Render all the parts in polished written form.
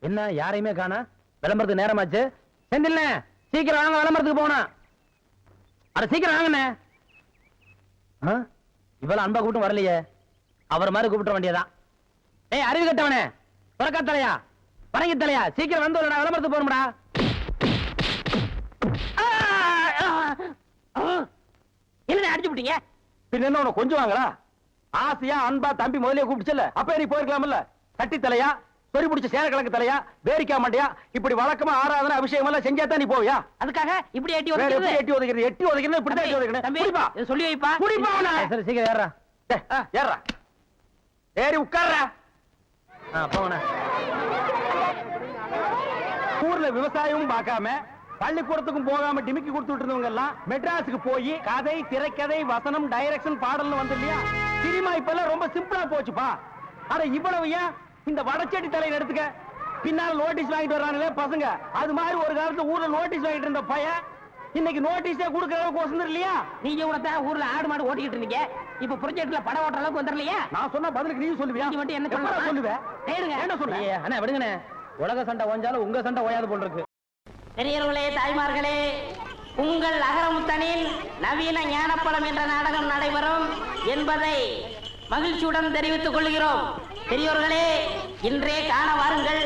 என்ன யாரையுமே காணா? விளம்பரத்துக்கு நேரமாச்சு. செந்தில்ண்ணே சீக்கிரம் வாங்க, விளம்பரத்துக்கு போனா. அட சீக்கிரம் வாங்கண்ணே. இவ்வளவு அன்பா கூப்பிட்டு வரலையே, அவர் மாதிரி கூப்பிட்ட வேண்டியதான். ஏய் அறிவு கட்டவனே, புறக்கா தலையா, பரங்கி தலையா, சீக்கிரம் வந்து விளம்பரத்துக்கு போகணும்டா. என்ன அடிச்சு விட்டீங்க? பின்ன என்ன உனக்கு கொஞ்சம் வாங்களா? ஆசையா அன்பா தம்பி முதலே கூப்பிடுச்சல, அப்ப நீ போயிருக்கலாம்ல. கட்டி தலையா, சொறி பிடிச்ச சேரக்கிழங்கு தலையா, வேரிக்கா மாட்டியா, இப்படி வழக்கமா ஆராதனை அபிஷேகம் எல்லாம் செஞ்சாதான் நீ போவியா? அதுக்காக இப்படி எட்டி ஒதுக்கிறது? எட்டி ஒதுக்கிறது, எட்டி ஒதுக்கிறது, இப்படி எட்டி ஒதுக்கணும். சொல்லி வைப்பா. சரி சீக்கிரம் ஏறா. ஏறா, ஏறி உட்கார்றா. போங்கண்ணா. ஊர்ல விவசாயமும் பார்க்காம பள்ளிக்கூடத்துக்கும் போகாம டிமிக்கி கொடுத்துட்டு இருந்தவங்க எல்லாம் மெட்ராஸுக்கு போய் கதை, திரைக்கதை, வசனம், டைரக்ஷன், பாடல்னு வந்து இல்லையா? சினிமா இப்ப எல்லாம் ரொம்ப சிம்பிளா போச்சுப்பா. அட இவ்வளவு ஏன் இந்த வடச்சேட்டி தலையில எடுத்துக்க, பின்னால நோட்டீஸ் வாங்கிட்டு வர்றாங்களே பசங்க, அது மாதிரி ஒரு காலத்துல ஊர்ல நோட்டீஸ் வாங்கிட்டு இருந்த பையன் இன்னைக்கு நோட்டீஸே கொடுக்கற அளவுக்கு வசந்தர் இல்லையா? நீங்க கூட ஊர்ல ஆடு மாடு ஓட்டிட்டு இருந்தீங்க, இப்ப ப்ராஜெக்ட்ல படம் ஓட்டுற அளவுக்கு வந்துடலையா? நான் சொன்ன பதிலுக்கு நீ சொல்லுவியா? நீ மட்டும் என்ன சொல்லுவேன்? என்ன சொல்லுங்க? அண்ணா விடுங்கண்ணே, உலக சண்டை ஓஞ்சாலும் உங்க சண்டை ஓயாது போல் இருக்கு. பெரியவர்களே, தாய்மார்களே, உங்கள் அகரமுத்தனில் நவீன ஞானப்பழம் என்ற நாடகம் நடைபெறும் என்பதை மகிழ்ச்சியுடன் தெரிவித்துக் கொள்கிறோம். பெரியோர்களே, இன்றே காண வாருங்கள்.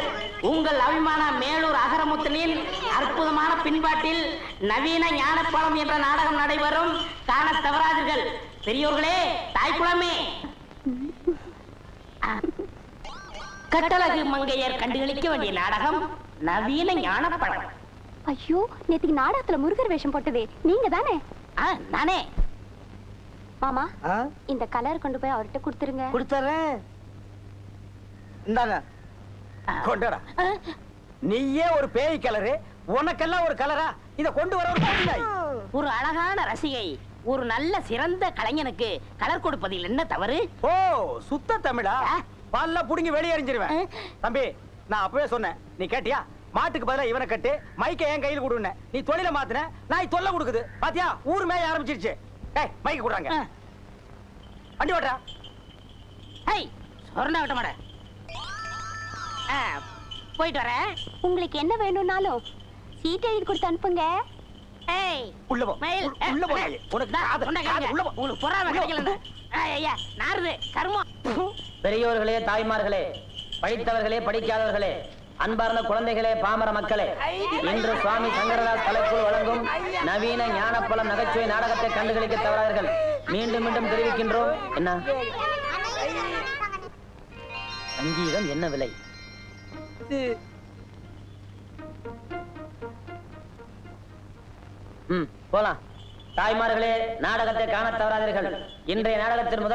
உங்கள் அபிமான மேலூர் அகரமுத்தனில் அற்புதமான பின்பாட்டில் நவீன ஞானப்பழம் என்ற நாடகம் நடைபெறும், காண தவறாதீர்கள். பெரியோர்களே, தாய்க்குளமே, கட்டழகு மங்கையர் கண்டுகளிக்க வேண்டிய நாடகம் நவீன ஞானப்பழம். ஐயோ, நேத்துக்கு நாடகத்துல முருகர் வேஷம் போட்டதே நீங்க தானே? நானே. மாமா, இந்த கலர் கொண்டு போய் அவர்கிட்ட கொடுத்துருங்க. கொடுத்துறேன். இந்தாங்க கொண்டடா. நீயே ஒரு பேய் கலரு, உனக்கெல்லாம் ஒரு கலரா? இத கொண்டு வர ஒரு அழகான ரசிகை ஒரு நல்ல சிறந்த கலைஞனுக்கு கலர் கொடுப்பதில் என்ன தவறு? ஓ, சுத்த தமிழா? பல்ல புடுங்கி வெளியே எறிஞ்சிருவேன். தம்பி, நான் அப்பவே சொன்னேன், நீ கேட்டியா? மாட்டுக்கு பதிலா இவனை கட்டு, மைக்க என் கையில் கொடுன. நீ தொழில மாத்தின, நான் தொல்லை கொடுக்குது. பாத்தியா, ஊர் மேய ஆரம்பிச்சிருச்சு. ஏய், மைக்க கொடுறாங்க. வண்டி ஓட்டுறா. ஏய், சொர்ண விட்ட மாட. போயிட்டு வரேன். உங்களுக்கு என்ன வேணும்னாலும் சீட் எழுதி கொடுத்து அனுப்புங்க. ஏய், உள்ள போ. மயில், உள்ள போ. உனக்கு உள்ள போ. உங்களுக்கு பொறாம கிடைக்கல. ஐயா, நாருது கர்மம். பெரியோர்களே, தாய்மார்களே, படித்தவர்களே, படிக்காதவர்களே, அன்பார்ந்த குழந்தைகளே, பாமர மக்களே, இன்று சுவாமி சங்கரதாஸ் கலைக்குழு வழங்கும் நவீன ஞானப்பழம் நகைச்சுவை நாடகத்தை கண்டுகளிக்க தவறார்கள். மீண்டும் மீண்டும் தெரிவிக்கின்றோம். என்ன சங்கீதம் என்ன விலை? போலாம். தாய்மார்களே, நாடகத்தை காண தவறாதீர்கள். இன்றைய நாடகத்தின் முதல்